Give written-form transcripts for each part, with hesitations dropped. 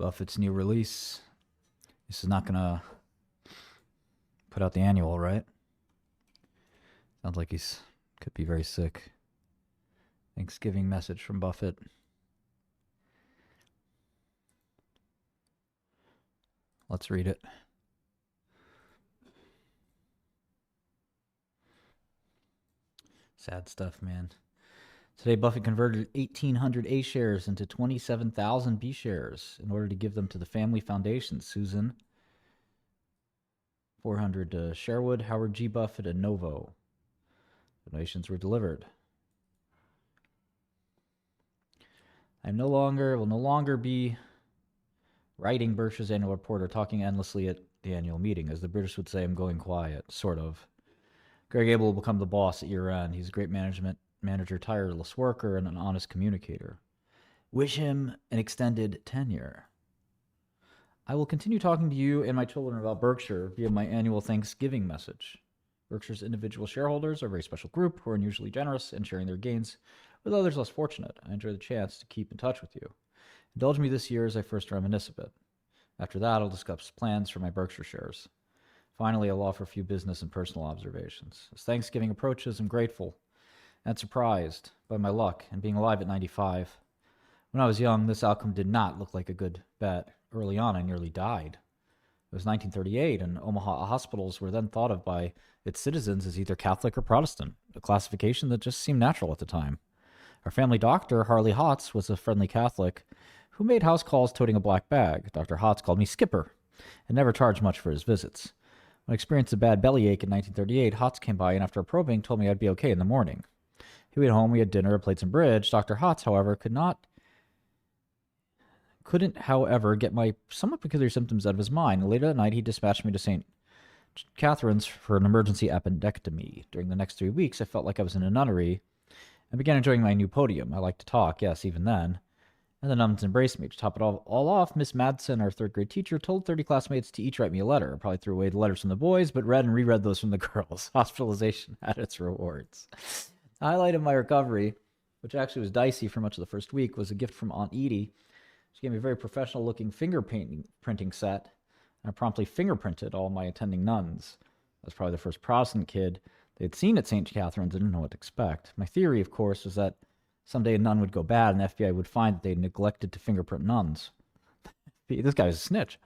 Buffett's new release. This is not going to put out the annual, right? Sounds like he's could be very sick. Thanksgiving message from Buffett. Let's read it. Sad stuff, man. Today, Buffett converted 1,800 A shares into 27,000 B shares in order to give them to the family foundation. Susan, 400 to Sherwood, Howard G. Buffett, and Novo. Donations were delivered. I will no longer be writing Berkshire's annual report or talking endlessly at the annual meeting. As the British would say, I'm going quiet, sort of. Greg Abel will become the boss at year end. He's a great manager, tireless worker, and an honest communicator. Wish him an extended tenure. I will continue talking to you and my children about Berkshire via my annual Thanksgiving message. Berkshire's individual shareholders are a very special group who are unusually generous in sharing their gains with others less fortunate. I enjoy the chance to keep in touch with you. Indulge me this year as I first reminisce a bit. After that, I'll discuss plans for my Berkshire shares. Finally, I'll offer a few business and personal observations. As Thanksgiving approaches, I'm grateful and surprised by my luck and being alive at 95. When I was young, this outcome did not look like a good bet. Early on, I nearly died. It was 1938, and Omaha hospitals were then thought of by its citizens as either Catholic or Protestant, a classification that just seemed natural at the time. Our family doctor, Harley Hotz, was a friendly Catholic who made house calls toting a black bag. Dr. Hotz called me Skipper and never charged much for his visits. When I experienced a bad bellyache in 1938, Hotz came by and after probing told me I'd be okay in the morning. He went home, we had dinner, played some bridge. Dr. Hotz, however, couldn't, however, get my somewhat peculiar symptoms out of his mind. Later that night, he dispatched me to St. Catherine's for an emergency appendectomy. During the next 3 weeks, I felt like I was in a nunnery and began enjoying my new podium. I liked to talk, yes, even then. And the nuns embraced me. To top it all off, Miss Madsen, our third-grade teacher, told 30 classmates to each write me a letter. I probably threw away the letters from the boys, but read and reread those from the girls. Hospitalization had its rewards. The highlight of my recovery, which actually was dicey for much of the first week, was a gift from Aunt Edie. She gave me a very professional-looking printing set, and I promptly fingerprinted all my attending nuns. I was probably the first Protestant kid they had seen at St. Catherine's and didn't know what to expect. My theory, of course, was that someday a nun would go bad and the FBI would find that they neglected to fingerprint nuns. This guy was a snitch.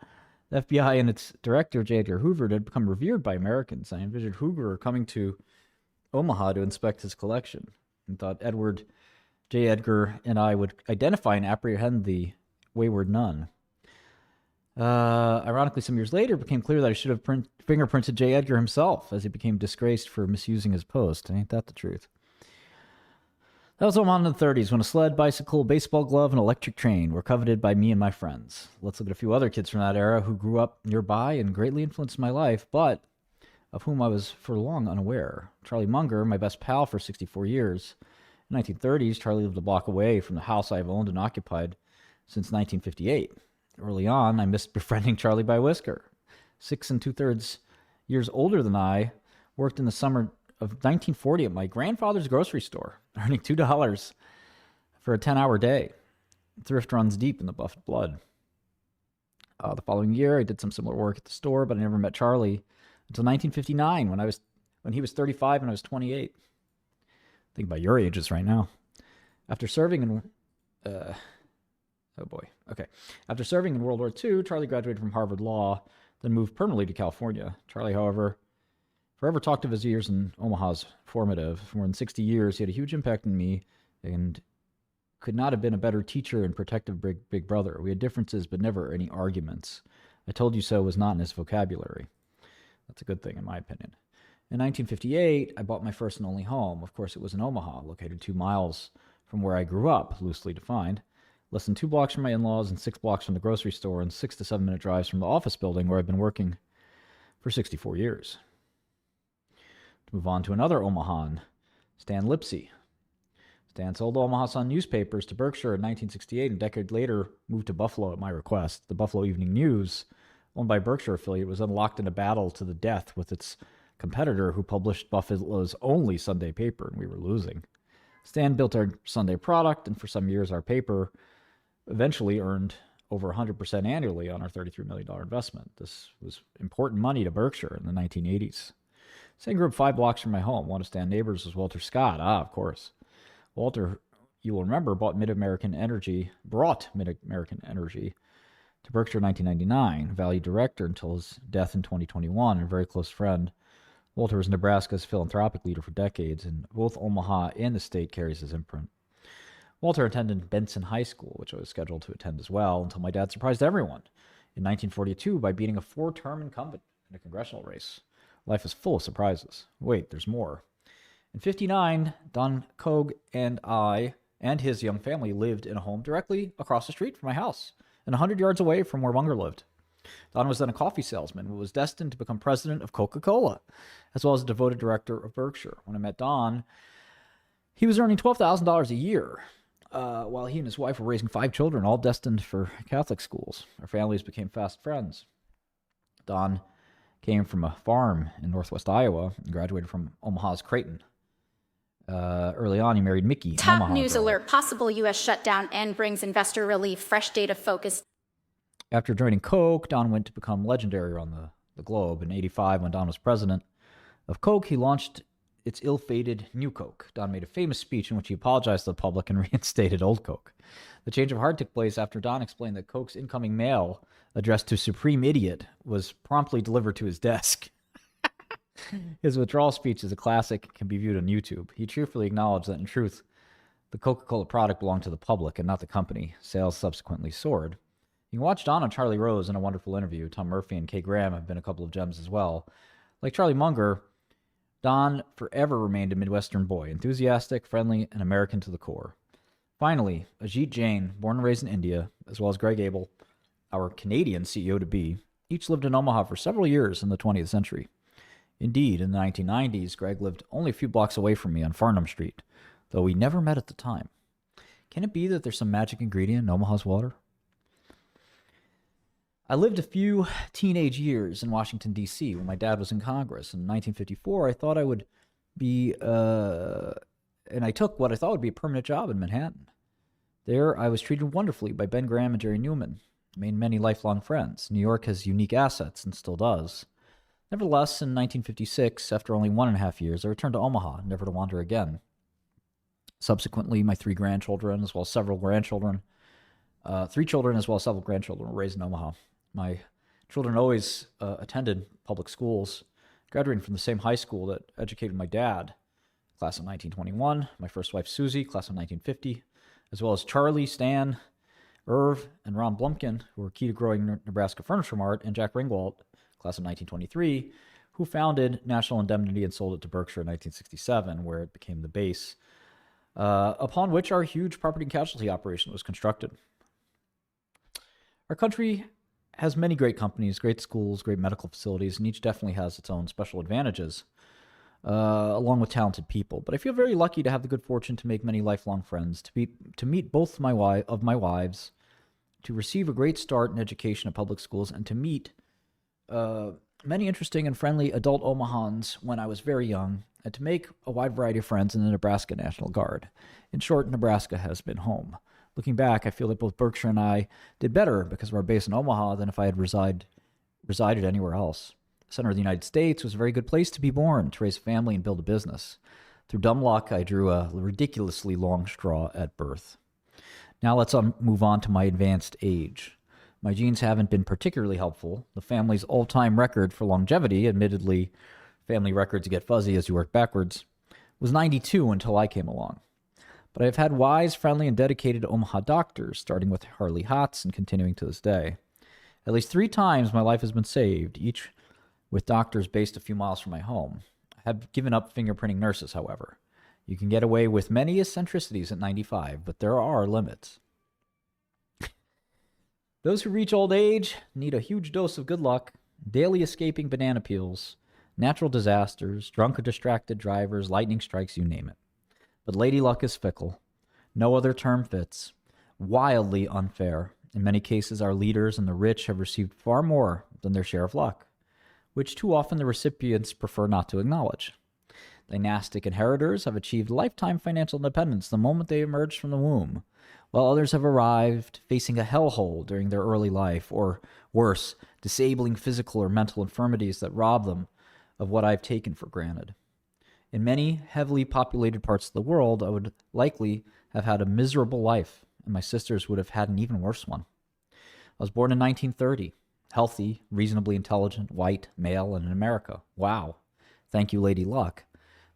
The FBI and its director, J. Edgar Hoover, had become revered by Americans. I envisioned Hoover coming to Omaha to inspect his collection and thought Edward J. Edgar and I would identify and apprehend the wayward nun. Ironically, some years later, it became clear that I should have fingerprinted J. Edgar himself as he became disgraced for misusing his post. Ain't that the truth? That was Omaha in the 30s when a sled, bicycle, baseball glove, and electric train were coveted by me and my friends. Let's look at a few other kids from that era who grew up nearby and greatly influenced my life, but of whom I was for long unaware. Charlie Munger, my best pal for 64 years. In the 1930s, Charlie lived a block away from the house I've owned and occupied since 1958. Early on, I missed befriending Charlie by a whisker. 6 2/3 years older than I, worked in the summer of 1940 at my grandfather's grocery store, earning $2 for a 10-hour day. Thrift runs deep in the Buffett blood. The following year, I did some similar work at the store, but I never met Charlie until 1959 when he was 35 and I was 28. Think about your ages right now. After serving in After serving in World War II, Charlie graduated from Harvard Law, then moved permanently to California. Charlie, however, forever talked of his years in Omaha as formative. For more than 60 years, he had a huge impact on me and could not have been a better teacher and protective big brother. We had differences, but never any arguments. I told you so was not in his vocabulary. That's a good thing, in my opinion. In 1958, I bought my first and only home. Of course, it was in Omaha, located 2 miles from where I grew up, loosely defined. Less than 2 blocks from my in-laws and 6 blocks from the grocery store and 6 to 7 minute drives from the office building where I've been working for 64 years. To move on to another Omahan, Stan Lipsey. Stan sold the Omaha Sun newspapers to Berkshire in 1968 and a decade later moved to Buffalo at my request. The Buffalo Evening News, owned by Berkshire affiliate, was unlocked in a battle to the death with its competitor who published Buffalo's only Sunday paper, and we were losing. Stan built our Sunday product, and for some years our paper eventually earned over 100% annually on our $33 million investment. This was important money to Berkshire in the 1980s. Same group 5 blocks from my home. One of Stan neighbors was Walter Scott. Of course. Walter, you will remember, brought Mid-American Energy to Berkshire in 1999, value director until his death in 2021, and a very close friend. Walter was Nebraska's philanthropic leader for decades, and both Omaha and the state carries his imprint. Walter attended Benson High School, which I was scheduled to attend as well, until my dad surprised everyone in 1942 by beating a 4-term incumbent in a congressional race. Life is full of surprises. Wait, there's more. In 1959, Don Koch and I and his young family lived in a home directly across the street from my house and 100 yards away from where Munger lived. Don was then a coffee salesman who was destined to become president of Coca-Cola, as well as a devoted director of Berkshire. When I met Don, he was earning $12,000 a year, while he and his wife were raising 5 children, all destined for Catholic schools. Our families became fast friends. Don came from a farm in northwest Iowa and graduated from Omaha's Creighton. Early on, he married Mickey. Top Omaha news girl. alert. Possible U.S. shutdown and brings investor relief. Fresh data focused. After joining Koch, Don went to become legendary around the globe. In 1985, when Don was president of Koch, he launched its ill-fated New Koch. Don made a famous speech in which he apologized to the public and reinstated Old Koch. The change of heart took place after Don explained that Koch's incoming mail, addressed to Supreme Idiot, was promptly delivered to his desk. His withdrawal speech is a classic, can be viewed on YouTube. He cheerfully acknowledged that, in truth, the Coca-Cola product belonged to the public and not the company. Sales subsequently soared. You can watch Don on Charlie Rose in a wonderful interview. Tom Murphy and Kay Graham have been a couple of gems as well. Like Charlie Munger, Don forever remained a Midwestern boy, enthusiastic, friendly, and American to the core. Finally, Ajit Jain, born and raised in India, as well as Greg Abel, our Canadian CEO-to-be, each lived in Omaha for several years in the 20th century. Indeed, in the 1990s, Greg lived only a few blocks away from me on Farnham Street, though we never met at the time. Can it be that there's some magic ingredient in Omaha's water? I lived a few teenage years in Washington, D.C. when my dad was in Congress. In 1954, I thought I would be, and I took what I thought would be a permanent job in Manhattan. There, I was treated wonderfully by Ben Graham and Jerry Newman. I made many lifelong friends. New York has unique assets and still does. Nevertheless, in 1956, after only 1.5 years, I returned to Omaha, never to wander again. Subsequently, my 3 grandchildren, as well as several grandchildren, 3 children as well as several grandchildren were raised in Omaha. My children always attended public schools, graduating from the same high school that educated my dad, class of 1921, my first wife, Susie, class of 1950, as well as Charlie, Stan, Irv, and Ron Blumkin, who were key to growing Nebraska furniture mart, and Jack Ringwald, class of 1923, who founded National Indemnity and sold it to Berkshire in 1967, where it became the base upon which our huge property and casualty operation was constructed. Our country has many great companies, great schools, great medical facilities, and each definitely has its own special advantages, along with talented people. But I feel very lucky to have the good fortune to make many lifelong friends, to meet both my wives, to receive a great start in education at public schools, and to meet many interesting and friendly adult Omahans when I was very young, and to make a wide variety of friends in the Nebraska National Guard. In short, Nebraska has been home. Looking back, I feel that both Berkshire and I did better because of our base in Omaha than if I had resided anywhere else. The center of the United States was a very good place to be born, to raise a family and build a business. Through dumb luck, I drew a ridiculously long straw at birth. Now let's move on to my advanced age. My genes haven't been particularly helpful. The family's all-time record for longevity, admittedly, family records get fuzzy as you work backwards, was 92 until I came along. But I've had wise, friendly, and dedicated Omaha doctors, starting with Harley Hotz and continuing to this day. At least 3 times my life has been saved, each with doctors based a few miles from my home. I have given up fingerprinting nurses, however. You can get away with many eccentricities at 95, but there are limits. Those who reach old age need a huge dose of good luck, daily escaping banana peels, natural disasters, drunk or distracted drivers, lightning strikes, you name it. But lady luck is fickle. No other term fits. Wildly unfair. In many cases, our leaders and the rich have received far more than their share of luck, which too often the recipients prefer not to acknowledge. Dynastic inheritors have achieved lifetime financial independence the moment they emerged from the womb, while others have arrived facing a hellhole during their early life, or worse, disabling physical or mental infirmities that rob them of what I've taken for granted. In many heavily populated parts of the world, I would likely have had a miserable life, and my sisters would have had an even worse one. I was born in 1930, healthy, reasonably intelligent, white, male, and in America. Wow. Thank you, Lady Luck.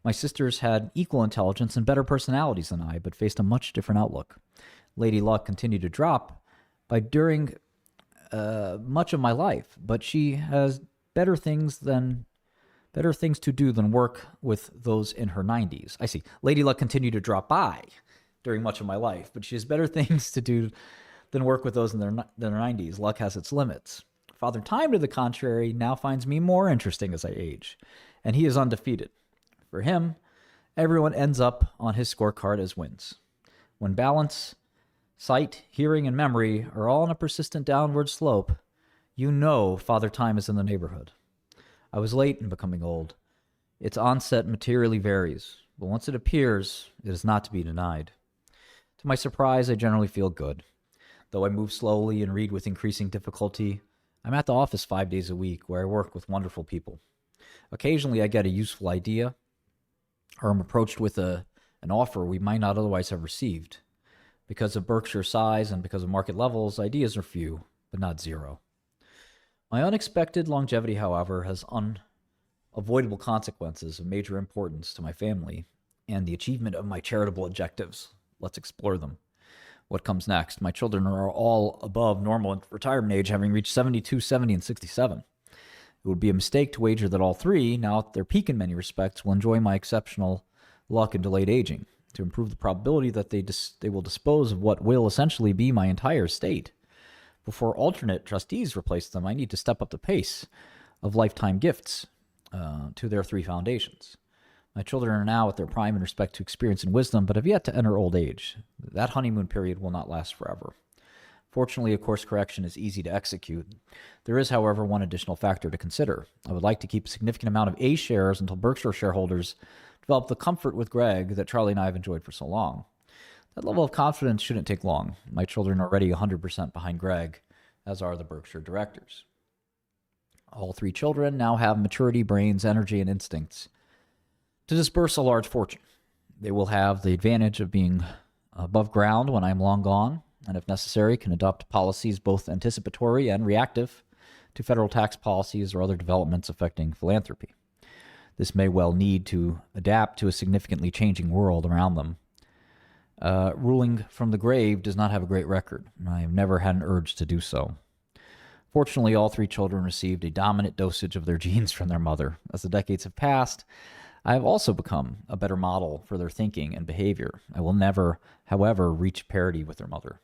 My sisters had equal intelligence and better personalities than I, but faced a much different outlook. Lady Luck continued to drop during much of my life, but she has better things to do than work with those in her 90s. I see. Lady Luck continued to drop by during much of my life, but she has better things to do than work with those in their 90s. Luck has its limits. Father Time, to the contrary, now finds me more interesting as I age, and he is undefeated. For him, everyone ends up on his scorecard as wins. When balance, sight, hearing, and memory are all on a persistent downward slope, you know Father Time is in the neighborhood. I was late in becoming old. Its onset materially varies, but once it appears, it is not to be denied. To my surprise, I generally feel good. Though I move slowly and read with increasing difficulty, I'm at the office 5 days a week where I work with wonderful people. Occasionally, I get a useful idea, or I'm approached with an offer we might not otherwise have received. Because of Berkshire size and because of market levels, ideas are few, but not zero. My unexpected longevity, however, has unavoidable consequences of major importance to my family and the achievement of my charitable objectives. Let's explore them. What comes next? My children are all above normal retirement age, having reached 72, 70, and 67. It would be a mistake to wager that all three, now at their peak in many respects, will enjoy my exceptional luck and delayed aging. To improve the probability that they will dispose of what will essentially be my entire estate before alternate trustees replace them, I need to step up the pace of lifetime gifts to their three foundations. My children are now at their prime in respect to experience and wisdom, but have yet to enter old age. That honeymoon period will not last forever. Fortunately, a course correction is easy to execute. There is, however, one additional factor to consider. I would like to keep a significant amount of A shares until Berkshire shareholders develop the comfort with Greg that Charlie and I have enjoyed for so long. That level of confidence shouldn't take long. My children are already 100% behind Greg, as are the Berkshire directors. All three children now have maturity, brains, energy, and instincts to disperse a large fortune. They will have the advantage of being above ground when I am long gone, and if necessary, can adopt policies both anticipatory and reactive to federal tax policies or other developments affecting philanthropy. This may well need to adapt to a significantly changing world around them. Ruling from the grave does not have a great record. I have never had an urge to do so. Fortunately, all three children received a dominant dosage of their genes from their mother. As the decades have passed, I have also become a better model for their thinking and behavior. I will never, however, reach parity with their mother.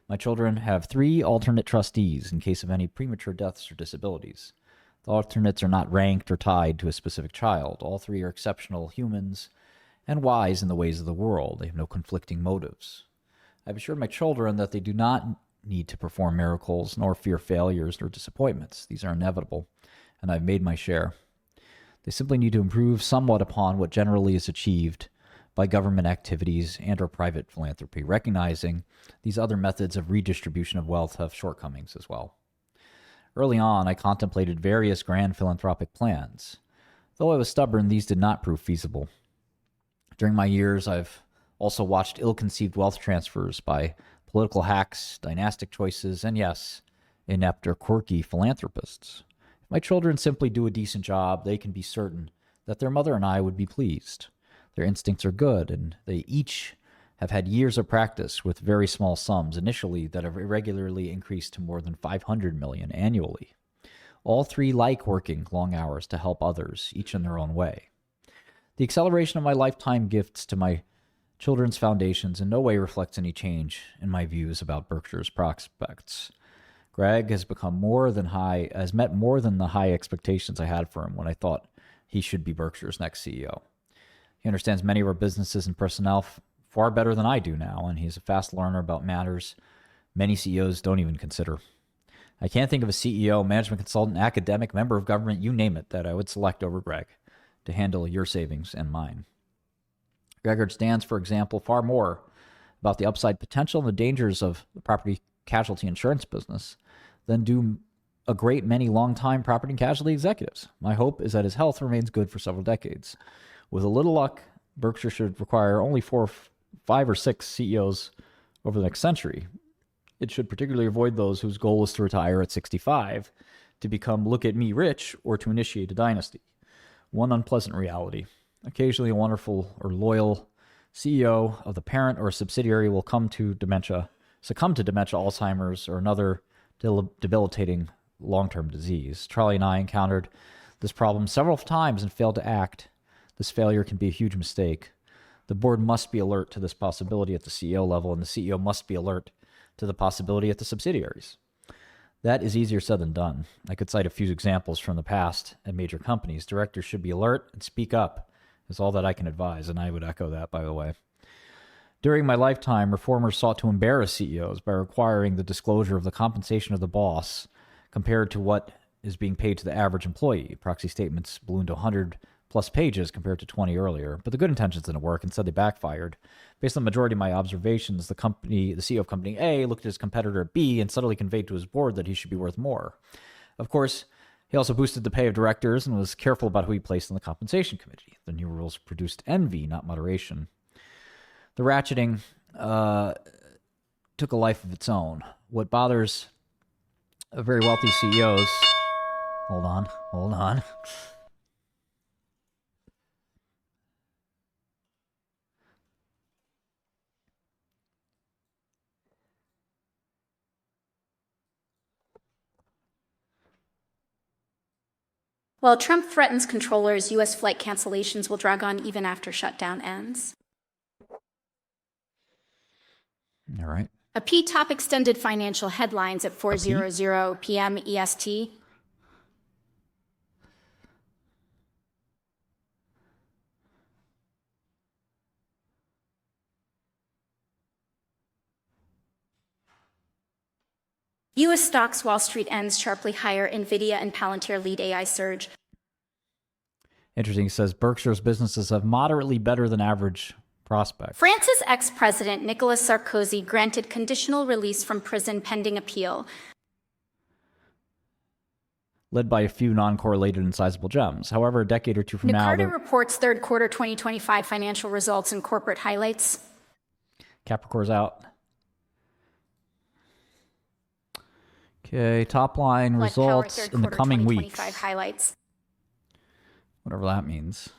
My children have three alternate trustees in case of any premature deaths or disabilities. The alternates are not ranked or tied to a specific child. All three are exceptional humans and wise in the ways of the world. They have no conflicting motives. I've assured my children that they do not need to perform miracles, nor fear failures or disappointments. These are inevitable, and I've made my share. They simply need to improve somewhat upon what generally is achieved by government activities and or private philanthropy, recognizing these other methods of redistribution of wealth have shortcomings as well. Early on, I contemplated various grand philanthropic plans. Though I was stubborn, these did not prove feasible. During my years, I've also watched ill-conceived wealth transfers by political hacks, dynastic choices, and yes, inept or quirky philanthropists. If my children simply do a decent job, they can be certain that their mother and I would be pleased. Their instincts are good, and they each have had years of practice with very small sums initially that have irregularly increased to more than $500 million annually. All three like working long hours to help others, each in their own way. The acceleration of my lifetime gifts to my children's foundations in no way reflects any change in my views about Berkshire's prospects. Greg has met more than the high expectations I had for him when I thought he should be Berkshire's next CEO. He understands many of our businesses and personnel far better than I do now, and he's a fast learner about matters many CEOs don't even consider. I can't think of a CEO, management consultant, academic, member of government, you name it, that I would select over Greg. to handle your savings and mine. Gregor stands, for example, far more about the upside potential and the dangers of the property casualty insurance business than do a great many longtime property and casualty executives. My hope is that his health remains good for several decades. With a little luck, Berkshire should require only 4, 5, or 6 CEOs over the next century. It should particularly avoid those whose goal is to retire at 65, to become look at me rich, or to initiate a dynasty. One unpleasant reality. Occasionally, a wonderful or loyal CEO of the parent or a subsidiary will succumb to dementia, Alzheimer's, or another debilitating long-term disease. Charlie and I encountered this problem several times and failed to act. This failure can be a huge mistake. The board must be alert to this possibility at the CEO level, and the CEO must be alert to the possibility at the subsidiaries. That is easier said than done. I could cite a few examples from the past at major companies. Directors should be alert and speak up, is all that I can advise, and I would echo that, by the way. During my lifetime, reformers sought to embarrass CEOs by requiring the disclosure of the compensation of the boss compared to what is being paid to the average employee. Proxy statements ballooned to 100-plus pages compared to 20 earlier, but the good intentions didn't work. Instead, they backfired. Based on the majority of my observations, the CEO of company A looked at his competitor B and subtly conveyed to his board that he should be worth more. Of course, he also boosted the pay of directors and was careful about who he placed on the compensation committee. The new rules produced envy, not moderation. The ratcheting took a life of its own. What bothers very wealthy CEOs... Hold on. While Trump threatens controllers, U.S. flight cancellations will drag on even after shutdown ends. All right. A P top extended financial headlines at 4:00 p.m. EST. U.S. stocks, Wall Street ends sharply higher. NVIDIA and Palantir lead AI surge. Interesting. It says Berkshire's businesses have moderately better than average prospects. France's ex-president Nicolas Sarkozy granted conditional release from prison pending appeal. Led by a few non-correlated and sizable gems. However, a decade or two from now... Carter reports third quarter 2025 financial results and corporate highlights. Capricorn's out. Okay, top line results in the coming weeks. Highlights. Whatever that means.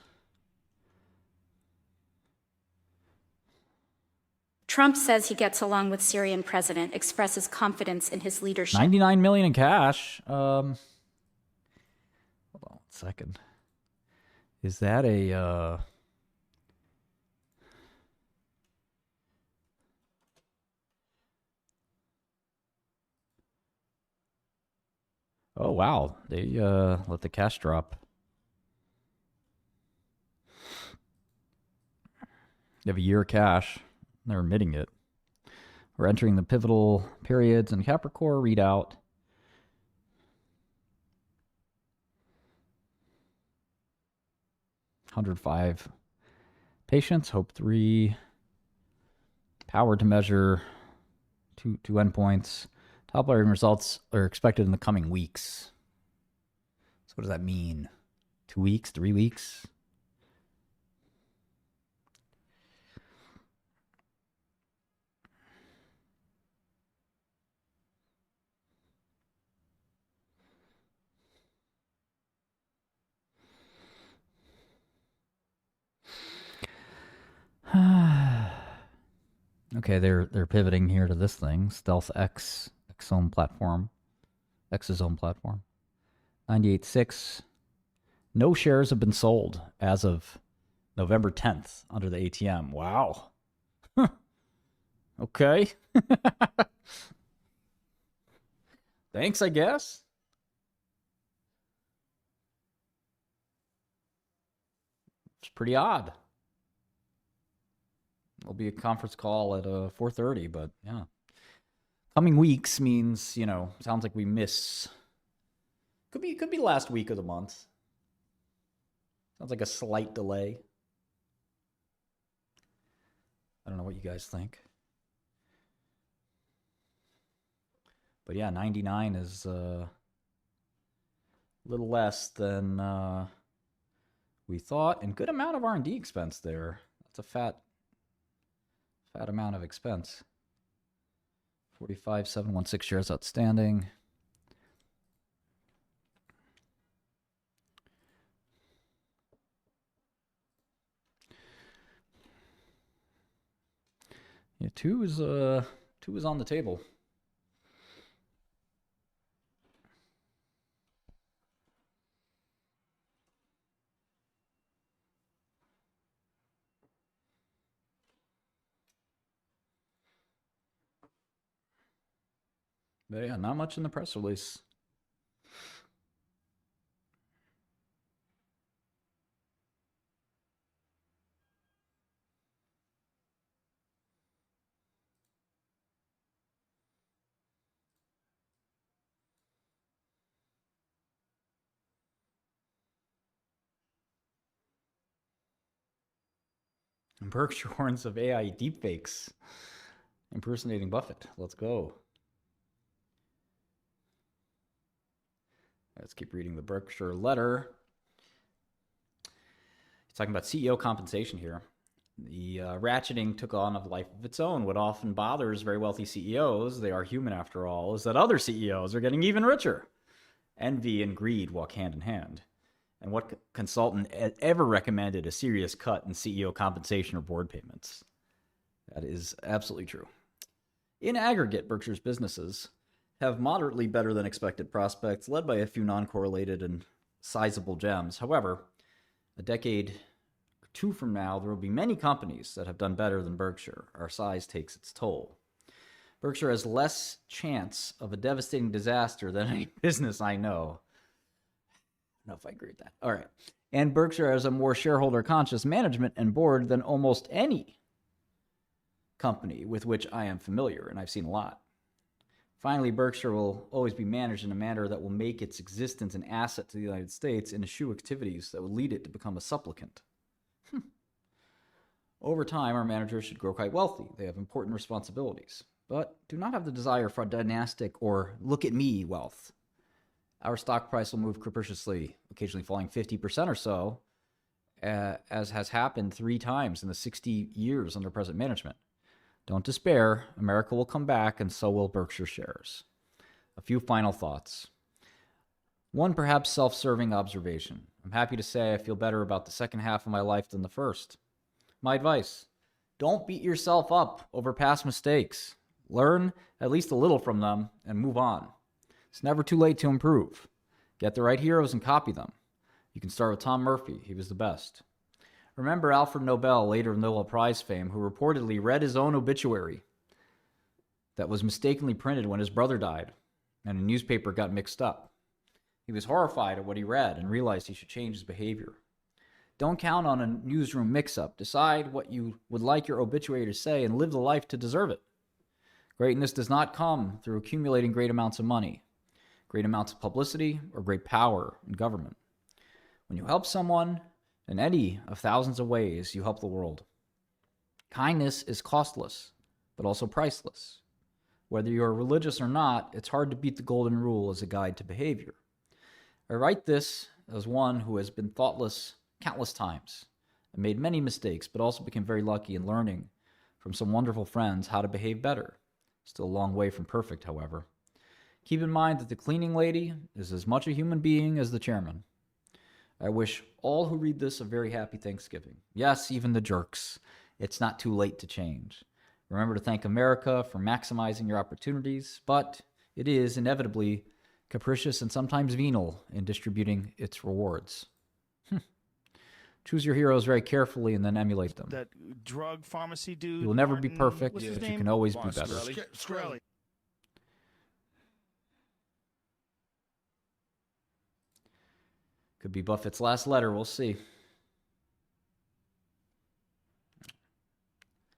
Trump says he gets along with Syrian president, expresses confidence in his leadership. $99 million in cash. Hold on 1 second. Is that a... Oh, wow. They let the cash drop. You have a year of cash. They're emitting it. We're entering the pivotal periods in Capricorn. Readout. $105 patients. Hope 3. Power to measure. Two endpoints. Top line results are expected in the coming weeks. So what does that mean? 2 weeks? 3 weeks? Okay, they're pivoting here to this thing. Stealth X. Exosome platform. 98.6. No shares have been sold as of November 10th under the ATM. Wow. Okay. Thanks, I guess. It's pretty odd. There'll be a conference call at 4:30, but yeah. Coming weeks means, sounds like we miss. Could be last week of the month. Sounds like a slight delay. I don't know what you guys think. But yeah, 99 is a little less than we thought, and good amount of R&D expense there. That's a fat amount of expense. 45,716 shares outstanding. Yeah, two is on the table. But yeah, not much in the press release. Berkshire warns of AI deepfakes impersonating Buffett. Let's go. Let's keep reading the Berkshire letter. He's talking about CEO compensation here. The ratcheting took on a life of its own. What often bothers very wealthy CEOs, they are human after all, is that other CEOs are getting even richer. Envy and greed walk hand in hand. And what consultant ever recommended a serious cut in CEO compensation or board payments? That is absolutely true. In aggregate, Berkshire's businesses have moderately better than expected prospects, led by a few non-correlated and sizable gems. However, a decade or two from now, there will be many companies that have done better than Berkshire. Our size takes its toll. Berkshire has less chance of a devastating disaster than any business I know. I don't know if I agree with that. All right. And Berkshire has a more shareholder-conscious management and board than almost any company with which I am familiar, and I've seen a lot. Finally, Berkshire will always be managed in a manner that will make its existence an asset to the United States and eschew activities that would lead it to become a supplicant. Over time, our managers should grow quite wealthy. They have important responsibilities, but do not have the desire for dynastic or look-at-me wealth. Our stock price will move capriciously, occasionally falling 50% or so, as has happened 3 times in the 60 years under present management. Don't despair. America will come back, and so will Berkshire shares. A few final thoughts. One perhaps self-serving observation. I'm happy to say I feel better about the second half of my life than the first. My advice, don't beat yourself up over past mistakes. Learn at least a little from them and move on. It's never too late to improve. Get the right heroes and copy them. You can start with Tom Murphy. He was the best. Remember Alfred Nobel, later of Nobel Prize fame, who reportedly read his own obituary that was mistakenly printed when his brother died, and a newspaper got mixed up. He was horrified at what he read and realized he should change his behavior. Don't count on a newsroom mix-up. Decide what you would like your obituary to say and live the life to deserve it. Greatness does not come through accumulating great amounts of money, great amounts of publicity, or great power in government. When you help someone in any of thousands of ways, you help the world. Kindness is costless, but also priceless. Whether you're religious or not, it's hard to beat the golden rule as a guide to behavior. I write this as one who has been thoughtless countless times and made many mistakes, but also became very lucky in learning from some wonderful friends how to behave better. Still a long way from perfect, however. Keep in mind that the cleaning lady is as much a human being as the chairman. I wish all who read this a very happy Thanksgiving. Yes, even the jerks. It's not too late to change. Remember to thank America for maximizing your opportunities, but it is inevitably capricious and sometimes venal in distributing its rewards. Choose your heroes very carefully and then emulate them. That drug pharmacy dude. You will never be Martin, perfect, what's his but you name? can always be better. Shkreli. Could be Buffett's last letter. We'll see.